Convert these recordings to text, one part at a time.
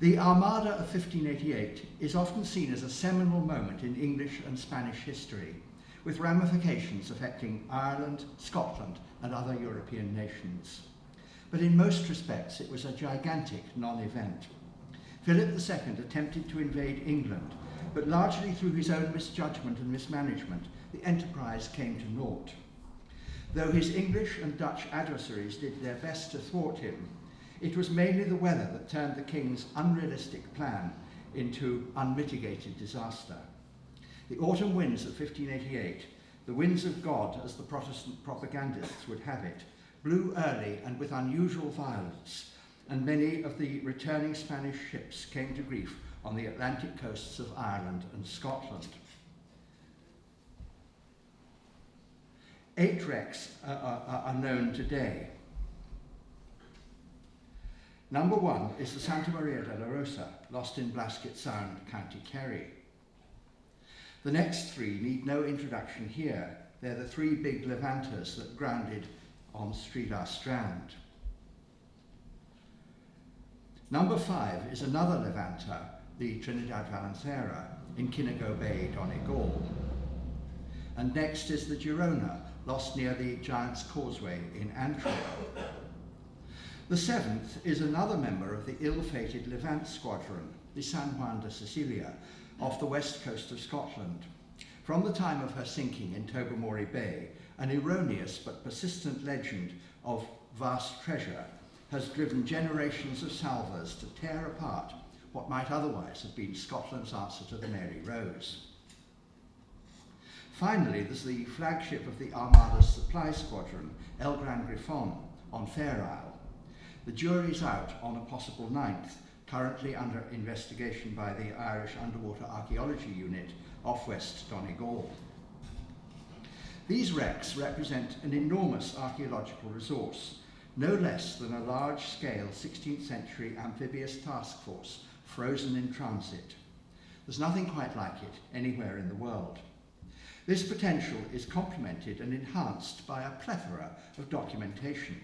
The Armada of 1588 is often seen as a seminal moment in English and Spanish history, with ramifications affecting Ireland, Scotland, and other European nations. But in most respects, it was a gigantic non-event. Philip II attempted to invade England, but largely through his own misjudgment and mismanagement, the enterprise came to naught. Though his English and Dutch adversaries did their best to thwart him, it was mainly the weather that turned the king's unrealistic plan into unmitigated disaster. The autumn winds of 1588, the winds of God as the Protestant propagandists would have it, blew early and with unusual violence, and many of the returning Spanish ships came to grief on the Atlantic coasts of Ireland and Scotland. 8 wrecks are known today. Number 1 is the Santa Maria de la Rosa, lost in Blasket Sound, County Kerry. The next 3 need no introduction here. They're the 3 big Levanters that grounded on Streelar Strand. Number 5 is another Levanter, the Trinidad Valancera, in Kinnago Bay, Donegal. And next is the Girona, lost near the Giant's Causeway in Antrim. The 7th is another member of the ill-fated Levant Squadron, the San Juan de Sicilia, off the west coast of Scotland. From the time of her sinking in Tobermory Bay, an erroneous but persistent legend of vast treasure has driven generations of salvors to tear apart what might otherwise have been Scotland's answer to the Mary Rose. Finally, there's the flagship of the Armada's supply squadron, El Gran Griffon, on Fair Isle. The jury's out on a possible 9th, currently under investigation by the Irish Underwater Archaeology Unit off West Donegal. These wrecks represent an enormous archaeological resource, no less than a large-scale 16th century amphibious task force frozen in transit. There's nothing quite like it anywhere in the world. This potential is complemented and enhanced by a plethora of documentation.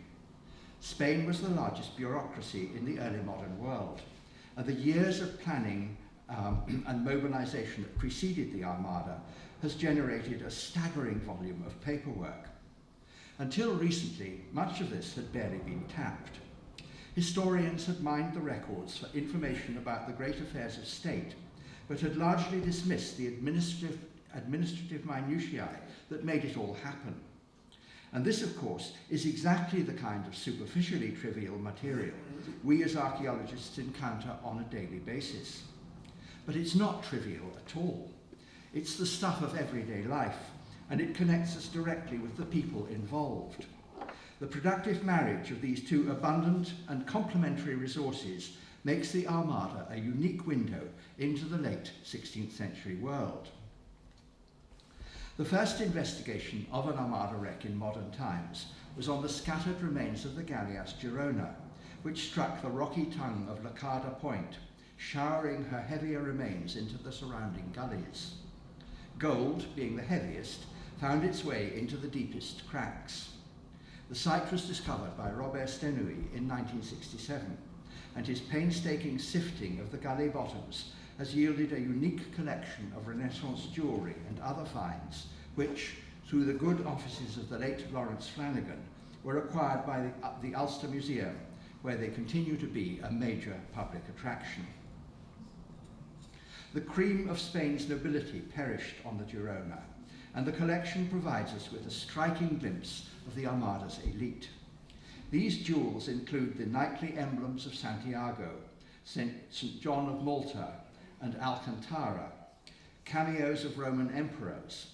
Spain was the largest bureaucracy in the early modern world, and the years of planning and mobilization that preceded the Armada has generated a staggering volume of paperwork. Until recently, much of this had barely been tapped. Historians had mined the records for information about the great affairs of state, but had largely dismissed the administrative minutiae that made it all happen. And this, of course, is exactly the kind of superficially trivial material we as archaeologists encounter on a daily basis. But it's not trivial at all. It's the stuff of everyday life, and it connects us directly with the people involved. The productive marriage of these two abundant and complementary resources makes the Armada a unique window into the late 16th century world. The first investigation of an Armada wreck in modern times was on the scattered remains of the galleass Girona, which struck the rocky tongue of Lacada Point, showering her heavier remains into the surrounding gullies. Gold, being the heaviest, found its way into the deepest cracks. The site was discovered by Robert Stenouille in 1967, and his painstaking sifting of the gully bottoms has yielded a unique collection of Renaissance jewellery and other finds, which, through the good offices of the late Lawrence Flanagan, were acquired by the Ulster Museum, where they continue to be a major public attraction. The cream of Spain's nobility perished on the Girona, and the collection provides us with a striking glimpse of the Armada's elite. These jewels include the knightly emblems of Santiago, St. John of Malta, and Alcantara, cameos of Roman emperors,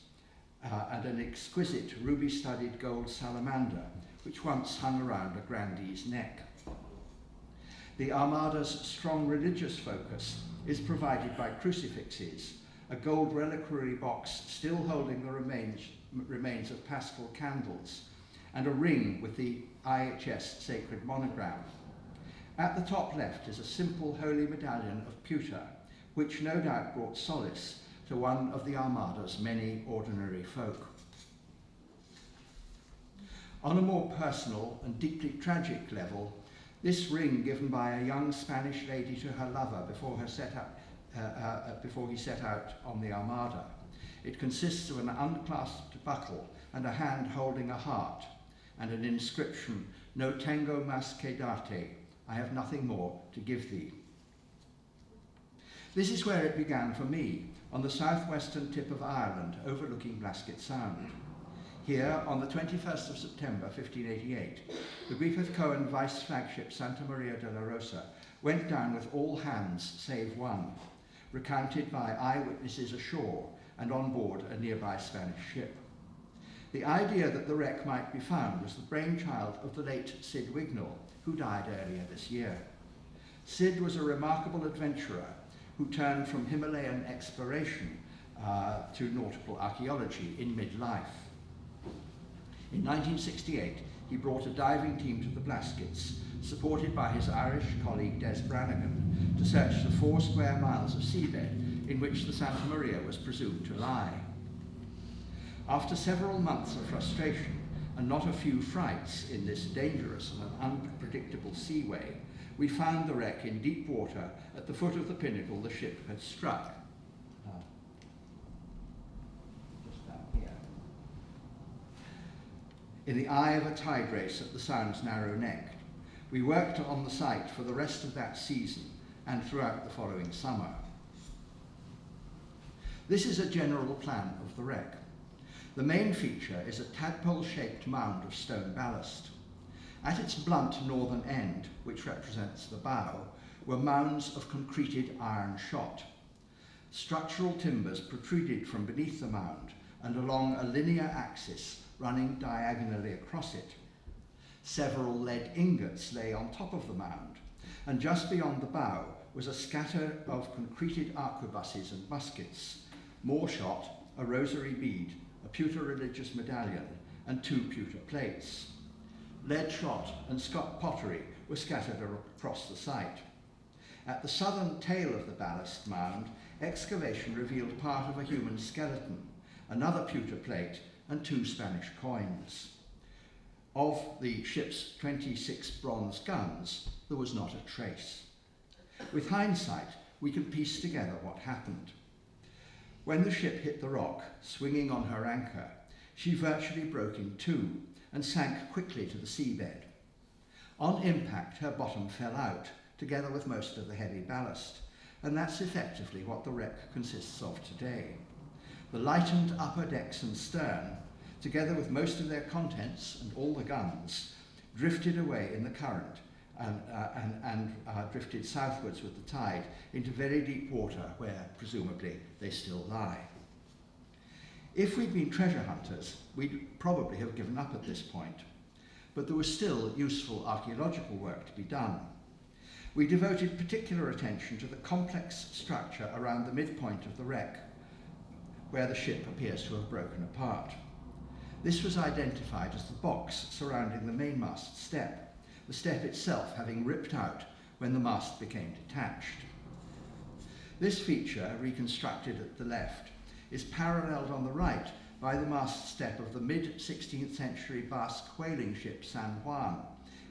and an exquisite ruby-studded gold salamander, which once hung around a grandee's neck. The Armada's strong religious focus is provided by crucifixes, a gold reliquary box still holding the remains of paschal candles, and a ring with the IHS sacred monogram. At the top left is a simple holy medallion of pewter, which no doubt brought solace to one of the Armada's many ordinary folk. On a more personal and deeply tragic level, This ring given by a young Spanish lady to her lover before he set out on the Armada. It consists of an unclasped buckle and a hand holding a heart, and an inscription, "No tengo más que darte," I have nothing more to give thee. This is where it began for me, on the southwestern tip of Ireland, overlooking Blasket Sound. Here, on the 21st of September 1588, the Griffith Cohen vice flagship Santa Maria de la Rosa went down with all hands save one, recounted by eyewitnesses ashore and on board a nearby Spanish ship. The idea that the wreck might be found was the brainchild of the late Sid Wignall, who died earlier this year. Sid was a remarkable adventurer who turned from Himalayan exploration to nautical archaeology in midlife. In 1968, he brought a diving team to the Blaskets, supported by his Irish colleague Des Brannigan, to search the 4 square miles of seabed in which the Santa Maria was presumed to lie. After several months of frustration and not a few frights in this dangerous and unpredictable seaway, we found the wreck in deep water at the foot of the pinnacle the ship had struck. Just down here. In the eye of a tide race at the Sound's narrow neck. We worked on the site for the rest of that season and throughout the following summer. This is a general plan of the wreck. The main feature is a tadpole-shaped mound of stone ballast. At its blunt northern end, which represents the bow, were mounds of concreted iron shot. Structural timbers protruded from beneath the mound and along a linear axis running diagonally across it. Several lead ingots lay on top of the mound, and just beyond the bow was a scatter of concreted arquebuses and muskets, more shot, a rosary bead, a pewter religious medallion, and 2 pewter plates. Lead shot and Scott pottery were scattered across the site. At the southern tail of the ballast mound, excavation revealed part of a human skeleton, another pewter plate, and 2 Spanish coins. Of the ship's 26 bronze guns, there was not a trace. With hindsight, we can piece together what happened. When the ship hit the rock, swinging on her anchor, she virtually broke in 2 and sank quickly to the seabed. On impact, her bottom fell out, together with most of the heavy ballast, and that's effectively what the wreck consists of today. The lightened upper decks and stern, together with most of their contents and all the guns, drifted away in the current and drifted southwards with the tide into very deep water where, presumably, they still lie. If we'd been treasure hunters, we'd probably have given up at this point, but there was still useful archaeological work to be done. We devoted particular attention to the complex structure around the midpoint of the wreck, where the ship appears to have broken apart. This was identified as the box surrounding the mainmast step, the step itself having ripped out when the mast became detached. This feature, reconstructed at the left, is paralleled on the right by the mast step of the mid-16th century Basque whaling ship San Juan,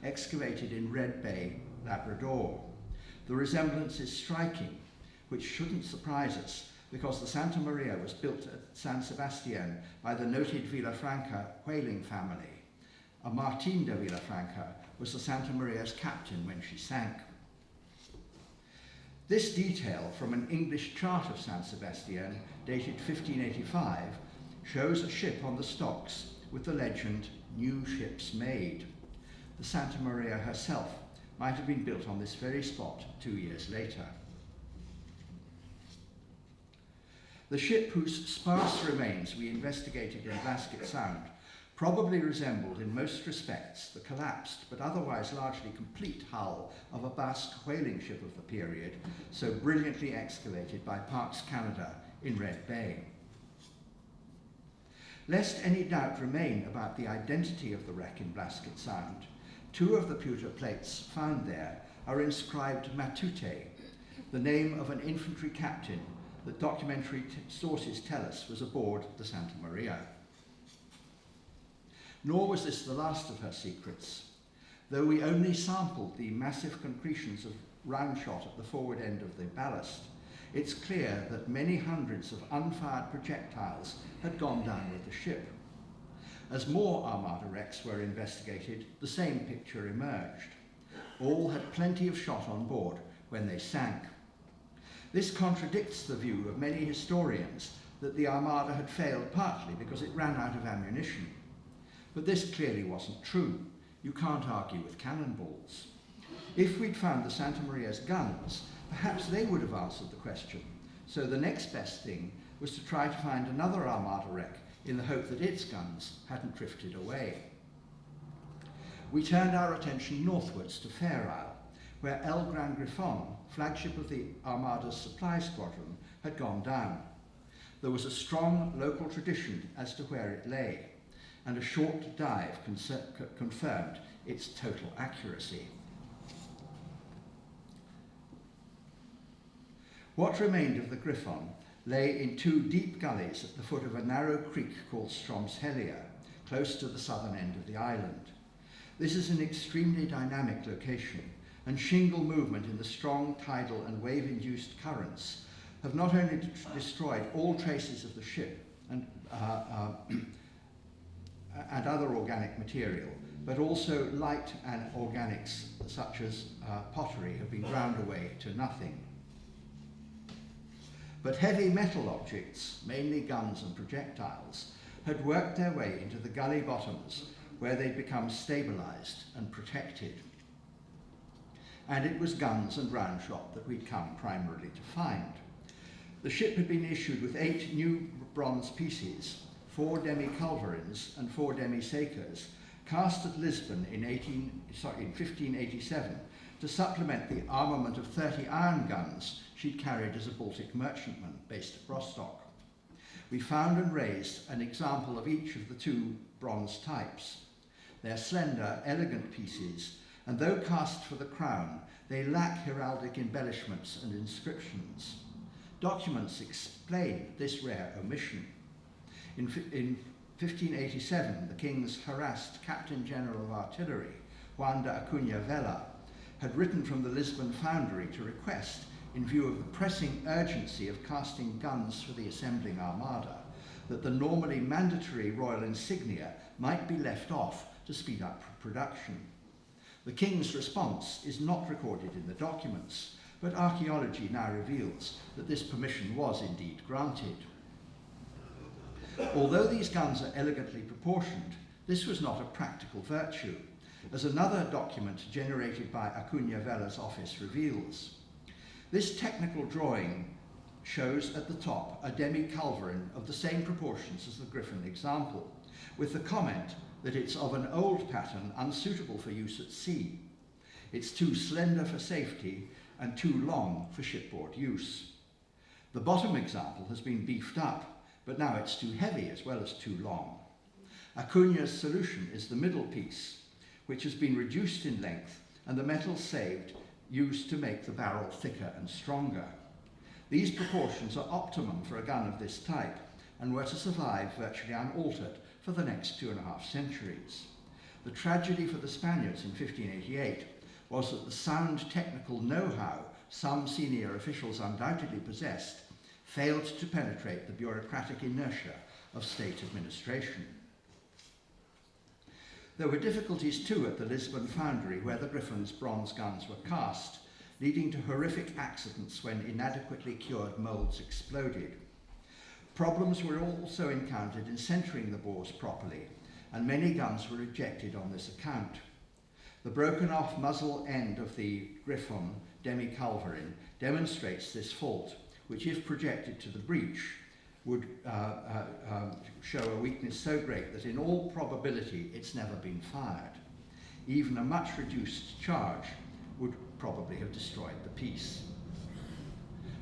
excavated in Red Bay, Labrador. The resemblance is striking, which shouldn't surprise us, because the Santa Maria was built at San Sebastian by the noted Villafranca whaling family. A Martin de Villafranca was the Santa Maria's captain when she sank. This detail from an English chart of San Sebastian, dated 1585, shows a ship on the stocks with the legend, "New ships made." The Santa Maria herself might have been built on this very spot 2 years later. The ship whose sparse remains we investigated in Blasket Sound probably resembled in most respects the collapsed but otherwise largely complete hull of a Basque whaling ship of the period, so brilliantly excavated by Parks Canada in Red Bay. Lest any doubt remain about the identity of the wreck in Blasket Sound, 2 of the pewter plates found there are inscribed Matute, the name of an infantry captain that documentary sources tell us was aboard the Santa Maria. Nor was this the last of her secrets. Though we only sampled the massive concretions of round shot at the forward end of the ballast, it's clear that many hundreds of unfired projectiles had gone down with the ship. As more Armada wrecks were investigated, the same picture emerged. All had plenty of shot on board when they sank. This contradicts the view of many historians that the Armada had failed partly because it ran out of ammunition. But this clearly wasn't true. You can't argue with cannonballs. If we'd found the Santa Maria's guns, perhaps they would have answered the question. So the next best thing was to try to find another Armada wreck in the hope that its guns hadn't drifted away. We turned our attention northwards to Fair Isle, where El Gran Griffon, flagship of the Armada's supply squadron, had gone down. There was a strong local tradition as to where it lay, and a short dive confirmed its total accuracy. What remained of the Griffon lay in two deep gullies at the foot of a narrow creek called Stromshelia, close to the southern end of the island. This is an extremely dynamic location, and shingle movement in the strong tidal and wave-induced currents have not only destroyed all traces of the ship and other organic material, but also light and organics such as pottery have been ground away to nothing. But heavy metal objects, mainly guns and projectiles, had worked their way into the gully bottoms where they'd become stabilized and protected. And it was guns and round shot that we'd come primarily to find. The ship had been issued with 8 new bronze pieces, 4 demi-culverins and 4 demi-sakers, cast at Lisbon in 1587 to supplement the armament of 30 iron guns she'd carried as a Baltic merchantman based at Rostock. We found and raised an example of each of the 2 bronze types. They're slender, elegant pieces, and though cast for the crown, they lack heraldic embellishments and inscriptions. Documents explain this rare omission. In 1587, the king's harassed Captain General of Artillery, Juan de Acuña Vela, had written from the Lisbon foundry to request, in view of the pressing urgency of casting guns for the assembling Armada, that the normally mandatory royal insignia might be left off to speed up production. The king's response is not recorded in the documents, but archaeology now reveals that this permission was indeed granted. Although these guns are elegantly proportioned, this was not a practical virtue, as another document generated by Acuña Vela's office reveals. This technical drawing shows at the top a demi-culverin of the same proportions as the Griffon example, with the comment that it's of an old pattern unsuitable for use at sea. It's too slender for safety and too long for shipboard use. The bottom example has been beefed up, but now it's too heavy as well as too long. Acuña's solution is the middle piece, which has been reduced in length and the metal saved used to make the barrel thicker and stronger. These proportions are optimum for a gun of this type and were to survive virtually unaltered for the next 2.5 centuries. The tragedy for the Spaniards in 1588 was that the sound technical know-how some senior officials undoubtedly possessed failed to penetrate the bureaucratic inertia of state administration. There were difficulties too at the Lisbon foundry where the Griffon's bronze guns were cast, leading to horrific accidents when inadequately cured moulds exploded. Problems were also encountered in centering the bores properly, and many guns were rejected on this account. The broken off muzzle end of the Griffon demi-culverin demonstrates this fault, which if projected to the breech would show a weakness so great that in all probability it's never been fired. Even a much reduced charge would probably have destroyed the piece.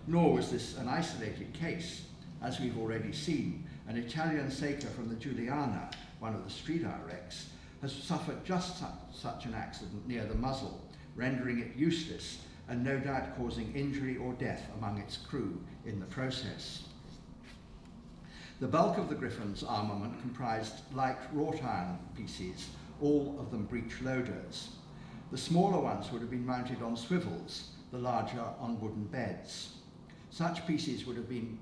Nor was this an isolated case. As we've already seen, an Italian saker from the Giuliana, one of the street wrecks, has suffered just such an accident near the muzzle, rendering it useless and no doubt causing injury or death among its crew in the process. The bulk of the Griffon's armament comprised light wrought iron pieces, all of them breech loaders. The smaller ones would have been mounted on swivels, the larger on wooden beds. Such pieces would have been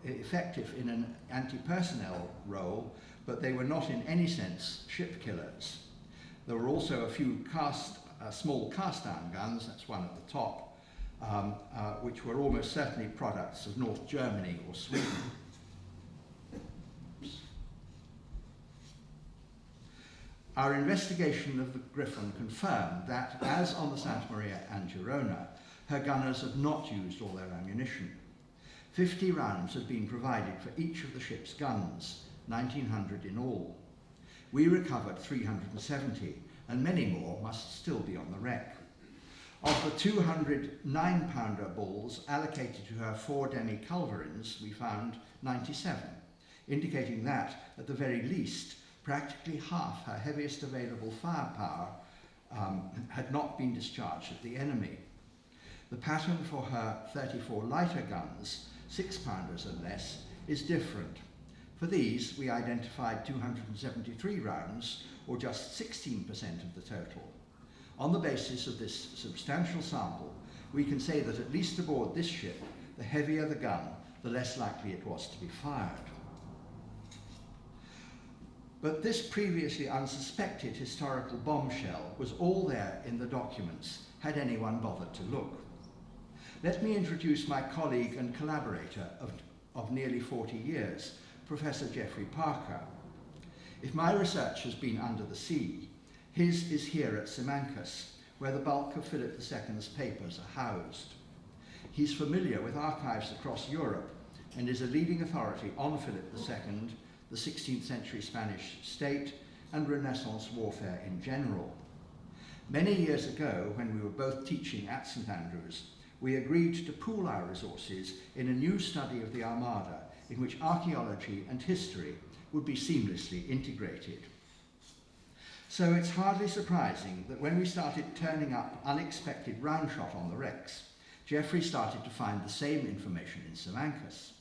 effective in an anti-personnel role, but they were not in any sense ship killers. There were also a few small cast-iron guns, that's one at the top, which were almost certainly products of North Germany or Sweden. Our investigation of the Griffon confirmed that, as on the Santa Maria and Girona, her gunners had not used all their ammunition. 50 rounds had been provided for each of the ship's guns, 1,900 in all. We recovered 370, and many more must still be on the wreck. Of the 200 9-pounder balls allocated to her 4 demi-culverins, we found 97, indicating that, at the very least, practically half her heaviest available firepower had not been discharged at the enemy. The pattern for her 34 lighter guns, 6-pounders and less, is different. For these, we identified 273 rounds, or just 16% of the total. On the basis of this substantial sample, we can say that at least aboard this ship, the heavier the gun, the less likely it was to be fired. But this previously unsuspected historical bombshell was all there in the documents, had anyone bothered to look. Let me introduce my colleague and collaborator of nearly 40 years, Professor Geoffrey Parker. If my research has been under the sea, his is here at Simancas, where the bulk of Philip II's papers are housed. He's familiar with archives across Europe and is a leading authority on Philip II, the 16th century Spanish state, and Renaissance warfare in general. Many years ago, when we were both teaching at St Andrews, we agreed to pool our resources in a new study of the Armada, in which archaeology and history would be seamlessly integrated. So it's hardly surprising that when we started turning up unexpected roundshot on the wrecks, Geoffrey started to find the same information in Simancas.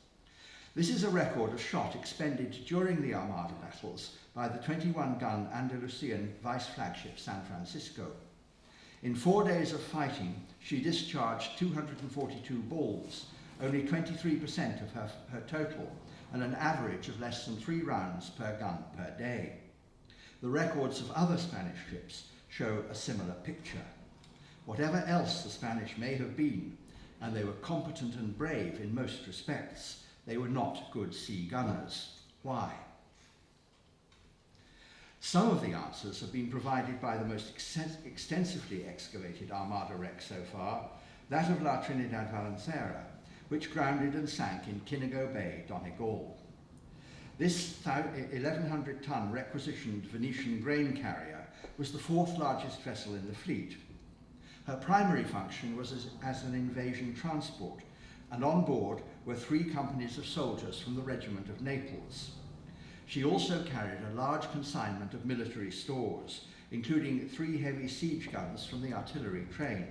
This is a record of shot expended during the Armada battles by the 21-gun Andalusian vice flagship San Francisco. In 4 days of fighting, she discharged 242 balls, only 23% of her total, and an average of less than 3 rounds per gun per day. The records of other Spanish ships show a similar picture. Whatever else the Spanish may have been, and they were competent and brave in most respects, they were not good sea gunners. Why? Some of the answers have been provided by the most extensively excavated Armada wreck so far, that of La Trinidad Valenciera, which grounded and sank in Kinigo Bay, Donegal. This 1,100-ton requisitioned Venetian grain carrier was the 4th largest vessel in the fleet. Her primary function was as an invasion transport, and on board were 3 companies of soldiers from the Regiment of Naples. She also carried a large consignment of military stores, including 3 heavy siege guns from the artillery train.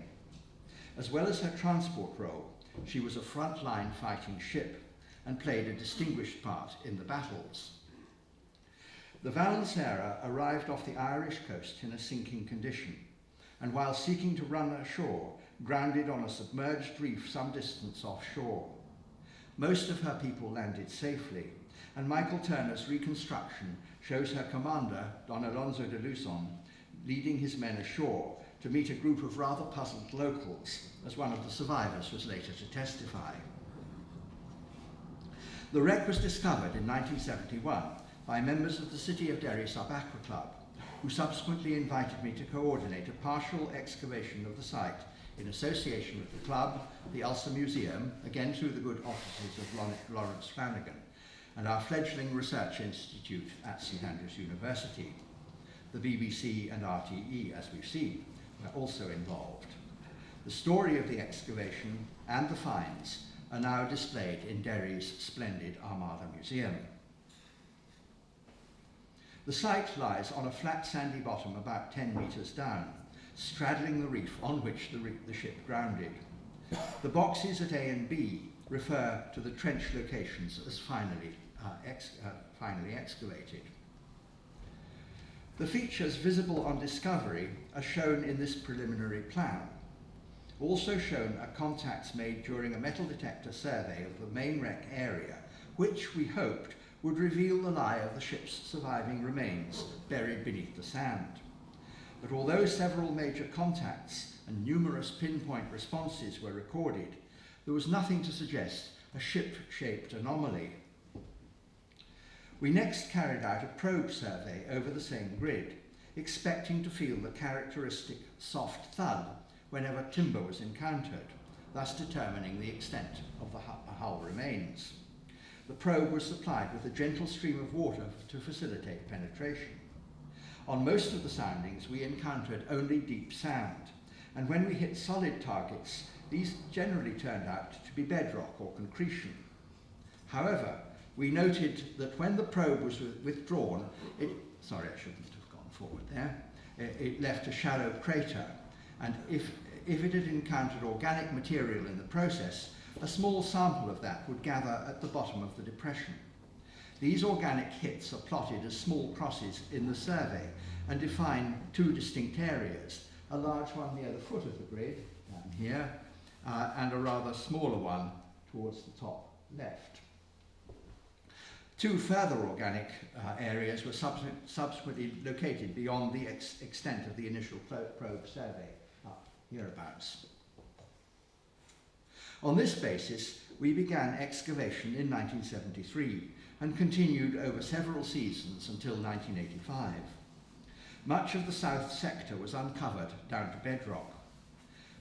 As well as her transport role, she was a front-line fighting ship and played a distinguished part in the battles. The Valenciera arrived off the Irish coast in a sinking condition, and while seeking to run ashore, grounded on a submerged reef some distance offshore. Most of her people landed safely, and Michael Turner's reconstruction shows her commander, Don Alonso de Luzon, leading his men ashore to meet a group of rather puzzled locals, as one of the survivors was later to testify. The wreck was discovered in 1971 by members of the City of Derry Sub-Aqua Club, who subsequently invited me to coordinate a partial excavation of the site in association with the club, the Ulster Museum, again through the good offices of Lawrence Flanagan, and our fledgling research institute at St Andrews University. The BBC and RTE, as we've seen, were also involved. The story of the excavation and the finds are now displayed in Derry's splendid Armada Museum. The site lies on a flat sandy bottom about 10 metres down, straddling the reef on which the ship grounded. The boxes at A and B refer to the trench locations as finally excavated. The features visible on discovery are shown in this preliminary plan. Also shown are contacts made during a metal detector survey of the main wreck area, which we hoped would reveal the lie of the ship's surviving remains buried beneath the sand. But although several major contacts and numerous pinpoint responses were recorded, there was nothing to suggest a ship-shaped anomaly. We next carried out a probe survey over the same grid, expecting to feel the characteristic soft thud whenever timber was encountered, thus determining the extent of the hull remains. The probe was supplied with a gentle stream of water to facilitate penetration. On most of the soundings, we encountered only deep sand, and when we hit solid targets, these generally turned out to be bedrock or concretion. However, we noted that when the probe was withdrawn, it left a shallow crater, and if it had encountered organic material in the process, a small sample of that would gather at the bottom of the depression. These organic hits are plotted as small crosses in the survey and define two distinct areas, a large one near the foot of the grid, down here, and a rather smaller one towards the top left. Two further organic areas were subsequently located beyond the extent of the initial probe survey, up hereabouts. On this basis, we began excavation in 1973 and continued over several seasons until 1985. Much of the south sector was uncovered down to bedrock.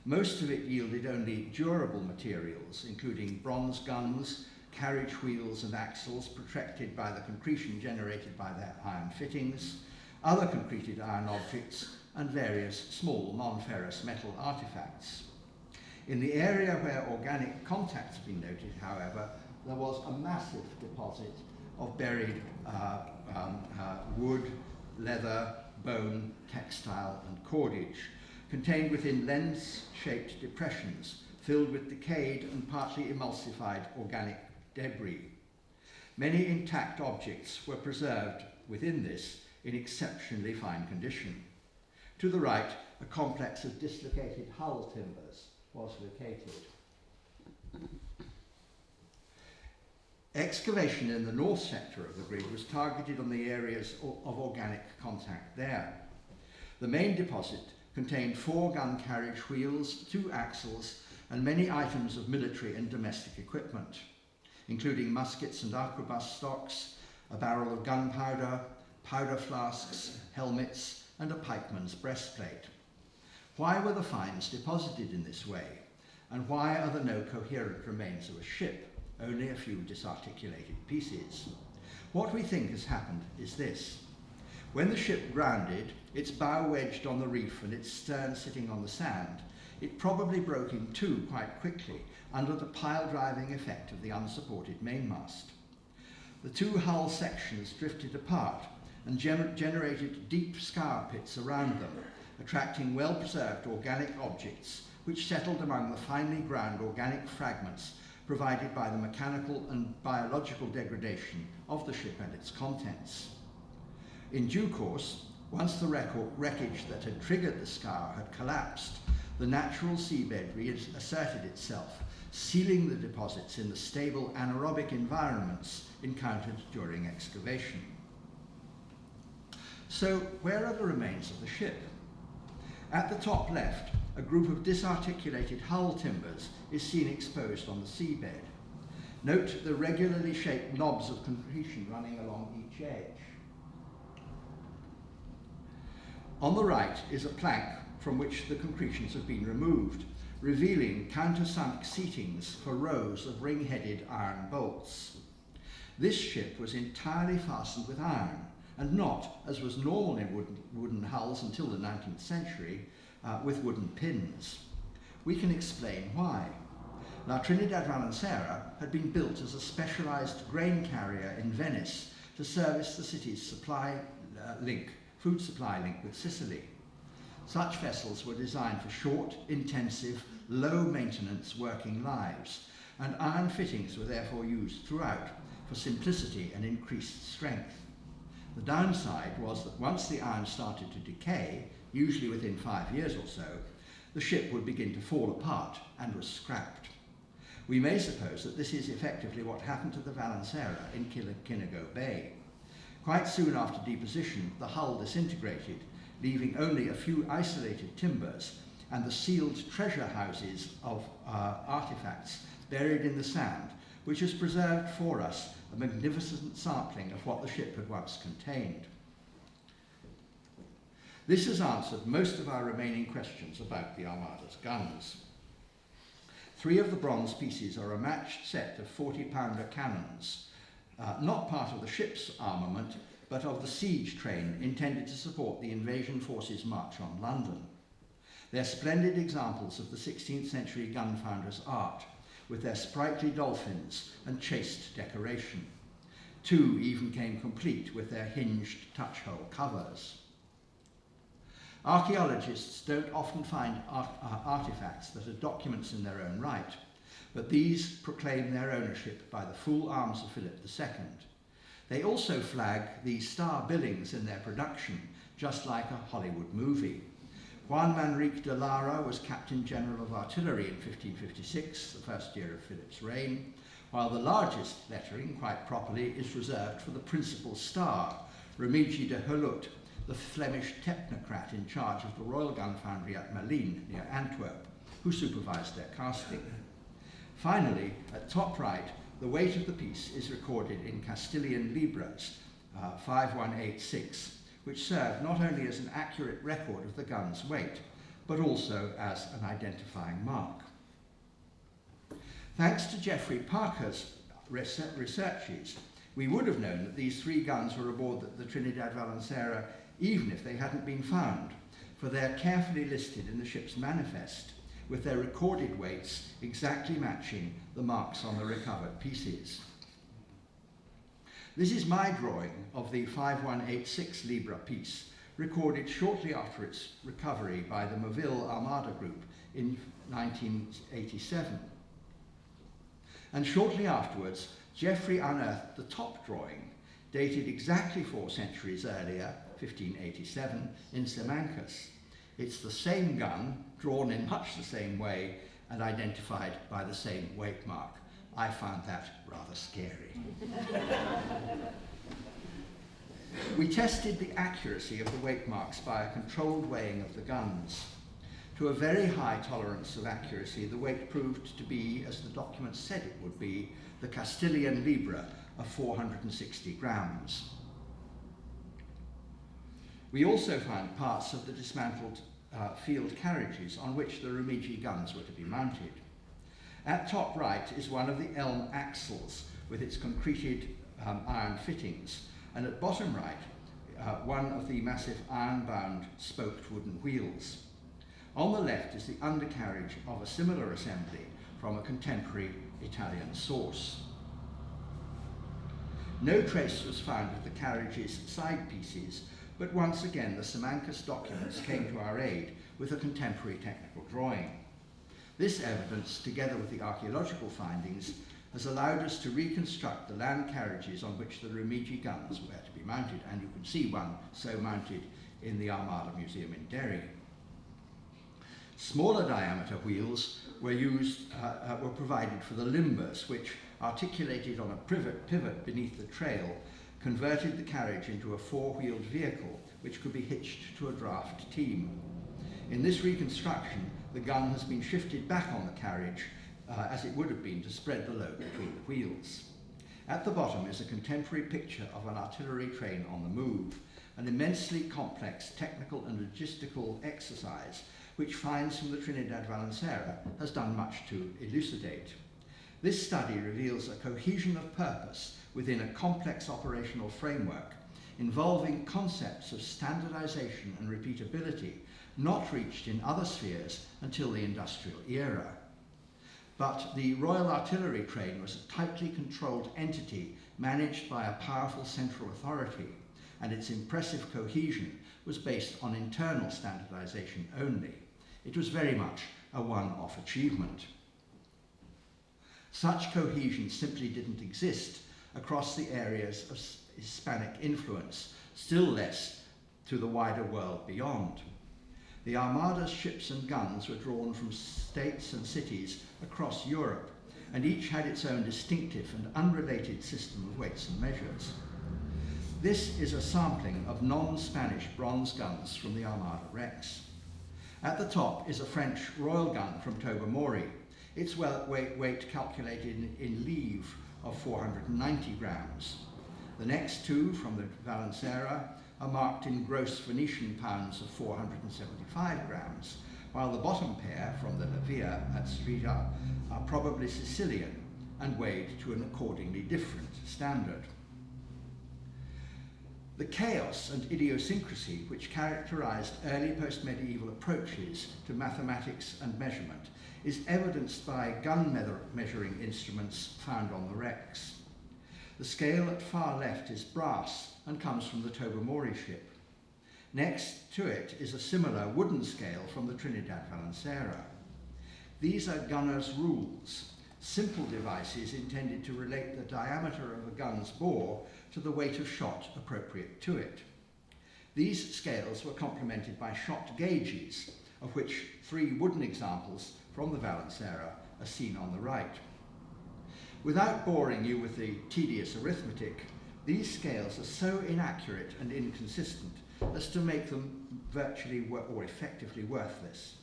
Most of it yielded only durable materials, including bronze guns, carriage wheels and axles protected by the concretion generated by their iron fittings, other concreted iron objects, and various small non-ferrous metal artifacts. In the area where organic contacts have been noted, however, there was a massive deposit of buried wood, leather, bone, textile, and cordage, contained within lens-shaped depressions filled with decayed and partly emulsified organic debris. Many intact objects were preserved within this in exceptionally fine condition. To the right, a complex of dislocated hull timbers was located. Excavation in the north sector of the grid was targeted on the areas of organic contact there. The main deposit contained 4 gun carriage wheels, 2 axles, and many items of military and domestic equipment, including muskets and arquebus stocks, a barrel of gunpowder, powder flasks, helmets, and a pikeman's breastplate. Why were the finds deposited in this way? And why are there no coherent remains of a ship, only a few disarticulated pieces? What we think has happened is this. When the ship grounded, its bow wedged on the reef and its stern sitting on the sand, it probably broke in two quite quickly under the pile-driving effect of the unsupported mainmast. The two hull sections drifted apart and generated deep scour pits around them, attracting well-preserved organic objects which settled among the finely ground organic fragments provided by the mechanical and biological degradation of the ship and its contents. In due course, once the wreckage that had triggered the scour had collapsed, the natural seabed reasserted itself, sealing the deposits in the stable anaerobic environments encountered during excavation. So, where are the remains of the ship? At the top left, a group of disarticulated hull timbers is seen exposed on the seabed. Note the regularly shaped knobs of concretion running along each edge. On the right is a plank from which the concretions have been removed, revealing countersunk seatings for rows of ring-headed iron bolts. This ship was entirely fastened with iron, and not, as was normal in wooden hulls until the 19th century, with wooden pins. We can explain why. La Trinidad Valenciera had been built as a specialised grain carrier in Venice to service the city's food supply link with Sicily. Such vessels were designed for short, intensive, low-maintenance working lives, and iron fittings were therefore used throughout for simplicity and increased strength. The downside was that once the iron started to decay, usually within 5 years or so, the ship would begin to fall apart and was scrapped. We may suppose that this is effectively what happened to the Valancera in Kinnago Bay. Quite soon after deposition, the hull disintegrated, leaving only a few isolated timbers and the sealed treasure houses of artifacts buried in the sand, which has preserved for us a magnificent sampling of what the ship had once contained. This has answered most of our remaining questions about the Armada's guns. 3 of the bronze pieces are a matched set of 40-pounder cannons, not part of the ship's armament, but of the siege train intended to support the invasion forces' march on London. They're splendid examples of the 16th century gun founders' art, with their sprightly dolphins and chaste decoration. 2 even came complete with their hinged touch-hole covers. Archaeologists don't often find artifacts that are documents in their own right, but these proclaim their ownership by the full arms of Philip II. They also flag the star billings in their production, just like a Hollywood movie. Juan Manrique de Lara was Captain General of Artillery in 1556, the first year of Philip's reign, while the largest lettering, quite properly, is reserved for the principal star, Remigi de Hulot, the Flemish technocrat in charge of the Royal Gun Foundry at Malines, near Antwerp, who supervised their casting. Finally, at top right, the weight of the piece is recorded in Castilian libras, 5186, which serve not only as an accurate record of the gun's weight, but also as an identifying mark. Thanks to Geoffrey Parker's researches, we would have known that these 3 guns were aboard the Trinidad Valancera even if they hadn't been found, for they're carefully listed in the ship's manifest, with their recorded weights exactly matching the marks on the recovered pieces. This is my drawing of the 5186 Libra piece, recorded shortly after its recovery by the Moville Armada Group in 1987. And shortly afterwards, Geoffrey unearthed the top drawing, dated exactly 4 centuries earlier, 1587, in Simancas. It's the same gun, drawn in much the same way, and identified by the same weight mark. I found that rather scary. We tested the accuracy of the weight marks by a controlled weighing of the guns. To a very high tolerance of accuracy, the weight proved to be, as the document said it would be, the Castilian Libra of 460 grams. We also found parts of the dismantled field carriages on which the Rumigi guns were to be mounted. At top right is one of the elm axles with its concreted iron fittings, and at bottom right, one of the massive iron-bound spoked wooden wheels. On the left is the undercarriage of a similar assembly from a contemporary Italian source. No trace was found of the carriage's side pieces, but once again the Simancas documents came to our aid with a contemporary technical drawing. This evidence, together with the archaeological findings, has allowed us to reconstruct the land carriages on which the Rumigi guns were to be mounted, and you can see one so mounted in the Armada Museum in Derry. Smaller diameter wheels were provided for the limbers, which, articulated on a pivot beneath the trail, converted the carriage into a 4-wheeled vehicle which could be hitched to a draft team. In this reconstruction, the gun has been shifted back on the carriage as it would have been to spread the load between the wheels. At the bottom is a contemporary picture of an artillery train on the move, an immensely complex technical and logistical exercise which finds from the Trinidad Valancera has done much to elucidate. This study reveals a cohesion of purpose within a complex operational framework involving concepts of standardization and repeatability not reached in other spheres until the industrial era. But the Royal Artillery train was a tightly controlled entity managed by a powerful central authority, and its impressive cohesion was based on internal standardization only. It was very much a one-off achievement. Such cohesion simply didn't exist across the areas of Hispanic influence, still less to the wider world beyond. The Armada's ships and guns were drawn from states and cities across Europe, and each had its own distinctive and unrelated system of weights and measures. This is a sampling of non-Spanish bronze guns from the Armada wrecks. At the top is a French royal gun from Tobermory, its weight calculated in livres of 490 grams. The next two from the Valancera are marked in gross Venetian pounds of 475 grams, while the bottom pair from the Lavia at Strida are probably Sicilian and weighed to an accordingly different standard. The chaos and idiosyncrasy which characterized early post-medieval approaches to mathematics and measurement is evidenced by gun measuring instruments found on the wrecks. The scale at far left is brass and comes from the Tobermory ship. Next to it is a similar wooden scale from the Trinidad Valancera. These are gunner's rules, simple devices intended to relate the diameter of a gun's bore to the weight of shot appropriate to it. These scales were complemented by shot gauges, of which 3 wooden examples from the Valancera are seen on the right. Without boring you with the tedious arithmetic, these scales are so inaccurate and inconsistent as to make them virtually or effectively worthless.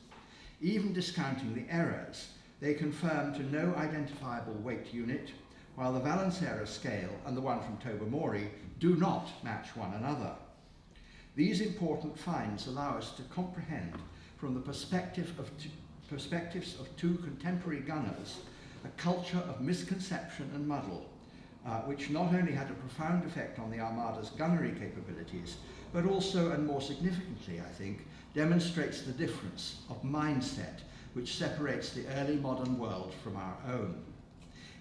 Even discounting the errors, they confirm to no identifiable weight unit, while the Valancera scale and the one from Tobermory do not match one another. These important finds allow us to comprehend, from the perspectives of 2 contemporary gunners, a culture of misconception and muddle, which not only had a profound effect on the Armada's gunnery capabilities, but also, and more significantly, I think, demonstrates the difference of mindset which separates the early modern world from our own.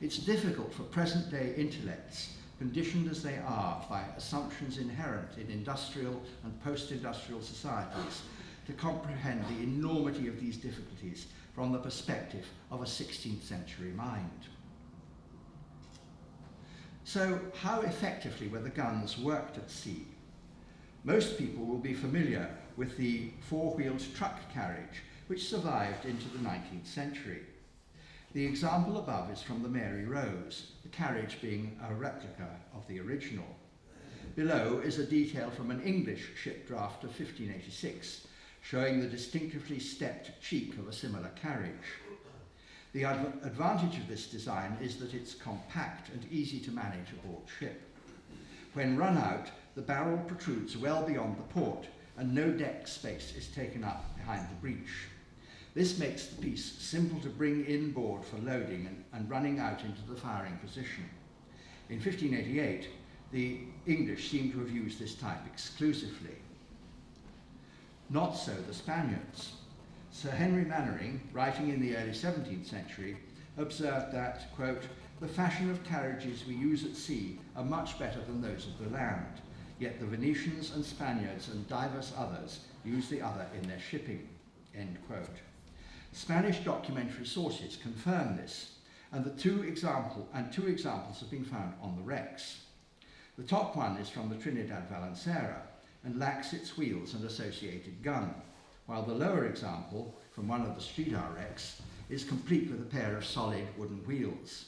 It's difficult for present-day intellects, conditioned as they are by assumptions inherent in industrial and post-industrial societies, to comprehend the enormity of these difficulties from the perspective of a 16th century mind. So, how effectively were the guns worked at sea? Most people will be familiar with the 4-wheeled truck carriage, which survived into the 19th century. The example above is from the Mary Rose, the carriage being a replica of the original. Below is a detail from an English ship draft of 1586, showing the distinctively stepped cheek of a similar carriage. The advantage of this design is that it's compact and easy to manage aboard ship. When run out, the barrel protrudes well beyond the port, and no deck space is taken up behind the breech. This makes the piece simple to bring inboard for loading and running out into the firing position. In 1588, the English seem to have used this type exclusively. Not so the Spaniards. Sir Henry Mannering, writing in the early 17th century, observed that, quote, "The fashion of carriages we use at sea are much better than those of the land, yet the Venetians and Spaniards and divers others use the other in their shipping," end quote. Spanish documentary sources confirm this, and two examples have been found on the wrecks. The top one is from the Trinidad Valancera and lacks its wheels and associated gun, while the lower example, from one of the Strida wrecks, is complete with a pair of solid wooden wheels.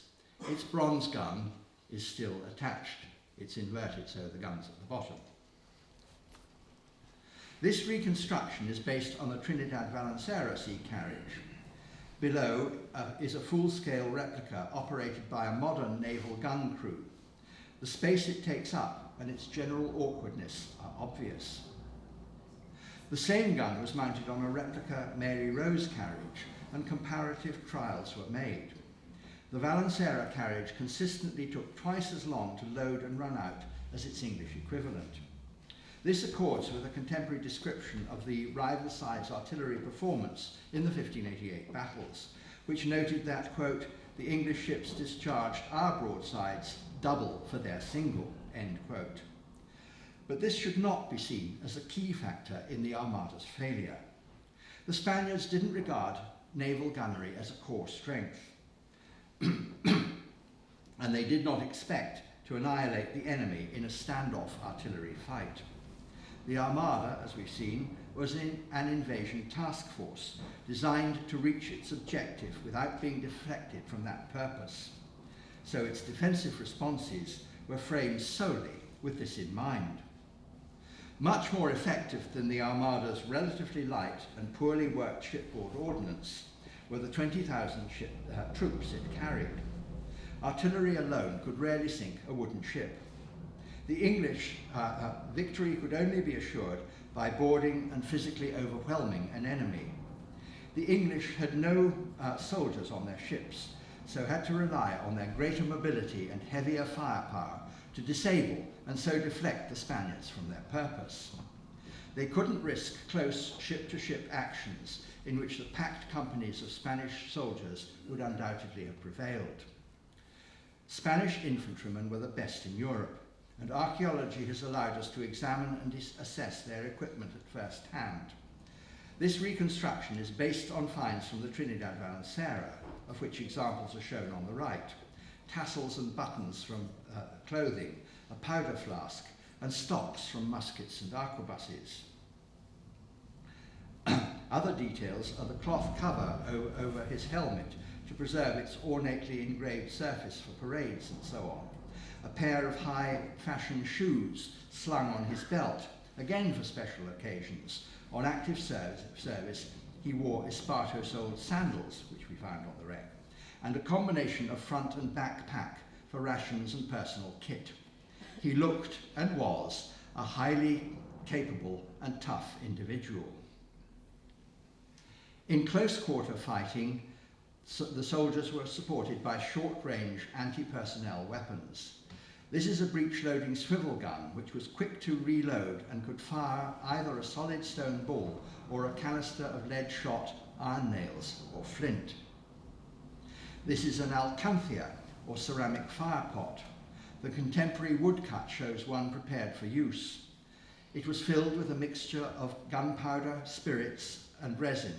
Its bronze gun is still attached. It's inverted, so the gun's at the bottom. This reconstruction is based on the Trinidad Valancera sea carriage. Below is a full-scale replica operated by a modern naval gun crew. The space it takes up and its general awkwardness are obvious. The same gun was mounted on a replica Mary Rose carriage, and comparative trials were made. The Valancera carriage consistently took twice as long to load and run out as its English equivalent. This accords with a contemporary description of the rival side's artillery performance in the 1588 battles, which noted that, quote, "the English ships discharged our broadsides double for their single," end quote. But this should not be seen as a key factor in the Armada's failure. The Spaniards didn't regard naval gunnery as a core strength, and they did not expect to annihilate the enemy in a standoff artillery fight. The Armada, as we've seen, was an invasion task force designed to reach its objective without being deflected from that purpose. So its defensive responses were framed solely with this in mind. Much more effective than the Armada's relatively light and poorly worked shipboard ordnance were the 20,000 troops it carried. Artillery alone could rarely sink a wooden ship. The English victory could only be assured by boarding and physically overwhelming an enemy. The English had no soldiers on their ships, so had to rely on their greater mobility and heavier firepower to disable and so deflect the Spaniards from their purpose. They couldn't risk close ship-to-ship actions in which the packed companies of Spanish soldiers would undoubtedly have prevailed. Spanish infantrymen were the best in Europe, and archaeology has allowed us to examine and assess their equipment at first hand. This reconstruction is based on finds from the Trinidad Valenciana, of which examples are shown on the right: tassels and buttons from clothing, a powder flask, and stocks from muskets and arquebuses. Other details are the cloth cover over his helmet to preserve its ornately engraved surface for parades and so on, a pair of high-fashion shoes slung on his belt, again for special occasions. On active service, he wore Esparto-soled sandals, which we found on the wreck, and a combination of front and back pack for rations and personal kit. He looked and was a highly capable and tough individual. In close-quarter fighting, the soldiers were supported by short-range anti-personnel weapons. This is a breech-loading swivel gun, which was quick to reload and could fire either a solid stone ball or a canister of lead shot, iron nails, or flint. This is an alcanthia, or ceramic fire pot. The contemporary woodcut shows one prepared for use. It was filled with a mixture of gunpowder, spirits, and resin,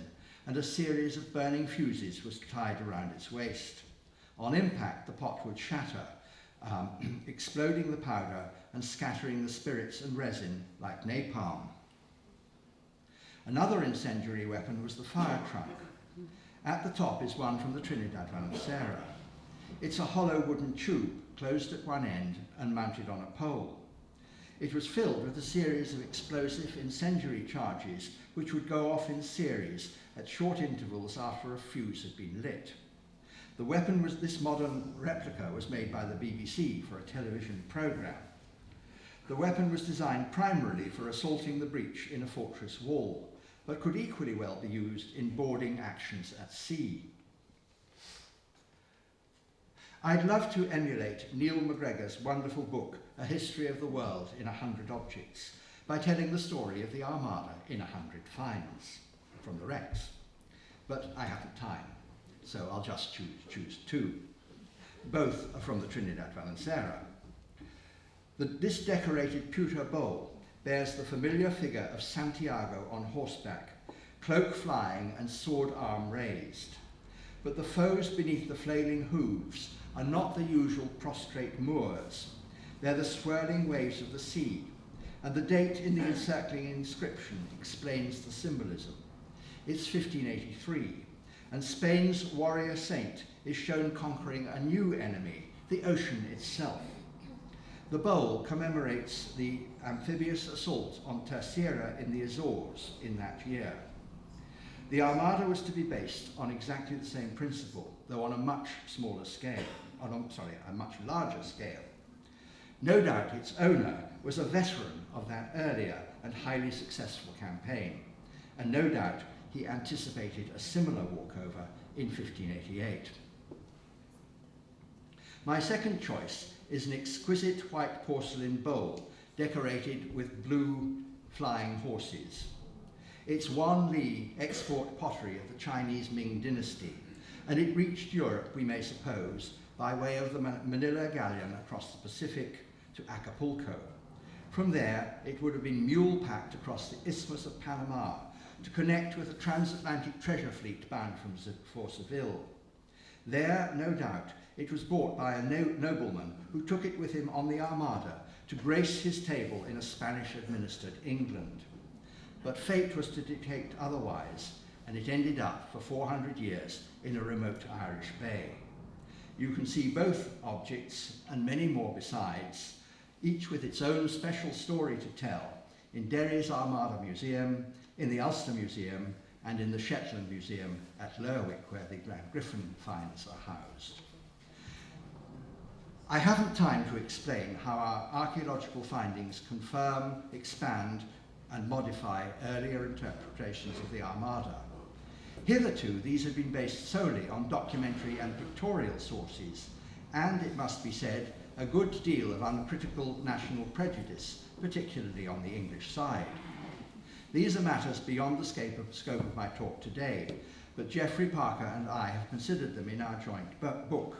and a series of burning fuses was tied around its waist. On impact, the pot would shatter, exploding the powder and scattering the spirits and resin like napalm. Another incendiary weapon was the fire trunk. At the top is one from the Trinidad Valenciana. It's a hollow wooden tube, closed at one end and mounted on a pole. It was filled with a series of explosive incendiary charges which would go off in series at short intervals after a fuse had been lit. The weapon this modern replica was made by the BBC for a television programme. The weapon was designed primarily for assaulting the breach in a fortress wall, but could equally well be used in boarding actions at sea. I'd love to emulate Neil MacGregor's wonderful book, A History of the World in 100 Objects, by telling the story of the Armada in 100 finds from the wrecks. But I haven't time, so I'll just choose two. Both are from the Trinidad Valenciana. This decorated pewter bowl bears the familiar figure of Santiago on horseback, cloak flying and sword arm raised. But the foes beneath the flailing hooves are not the usual prostrate Moors. They're the swirling waves of the sea, and the date in the encircling inscription explains the symbolism. It's 1583, and Spain's warrior saint is shown conquering a new enemy, the ocean itself. The bowl commemorates the amphibious assault on Terceira in the Azores in that year. The Armada was to be based on exactly the same principle, though on a much smaller scale, a much larger scale. No doubt its owner was a veteran of that earlier and highly successful campaign, and no doubt he anticipated a similar walkover in 1588. My second choice is an exquisite white porcelain bowl decorated with blue flying horses. It's Wan Li export pottery of the Chinese Ming dynasty, and it reached Europe, we may suppose, by way of the Manila galleon across the Pacific to Acapulco. From there, it would have been mule-packed across the Isthmus of Panama to connect with a transatlantic treasure fleet bound for Seville. There, no doubt, it was bought by a nobleman who took it with him on the Armada to grace his table in a Spanish-administered England. But fate was to dictate otherwise, and it ended up for 400 years in a remote Irish bay. You can see both objects, and many more besides, each with its own special story to tell, in Derry's Armada Museum, in the Ulster Museum, and in the Shetland Museum at Lerwick, where the Grand Griffin finds are housed. I haven't time to explain how our archaeological findings confirm, expand, and modify earlier interpretations of the Armada. Hitherto, these have been based solely on documentary and pictorial sources, and, it must be said, a good deal of uncritical national prejudice, particularly on the English side. These are matters beyond the scope of my talk today, but Geoffrey, Parker, and I have considered them in our joint book.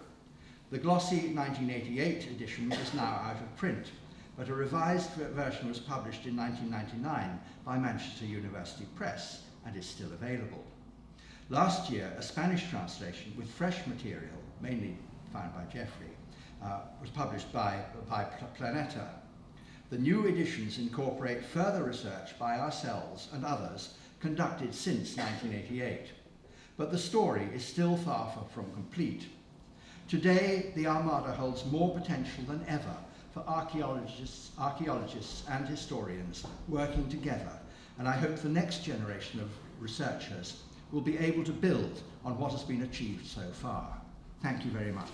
The glossy 1988 edition is now out of print, but a revised version was published in 1999 by Manchester University Press and is still available. Last year, a Spanish translation with fresh material, mainly found by Geoffrey, was published by Planeta. The new editions incorporate further research by ourselves and others conducted since 1988, but the story is still far from complete. Today, the Armada holds more potential than ever for archaeologists and historians working together, and I hope the next generation of researchers will be able to build on what has been achieved so far. Thank you very much.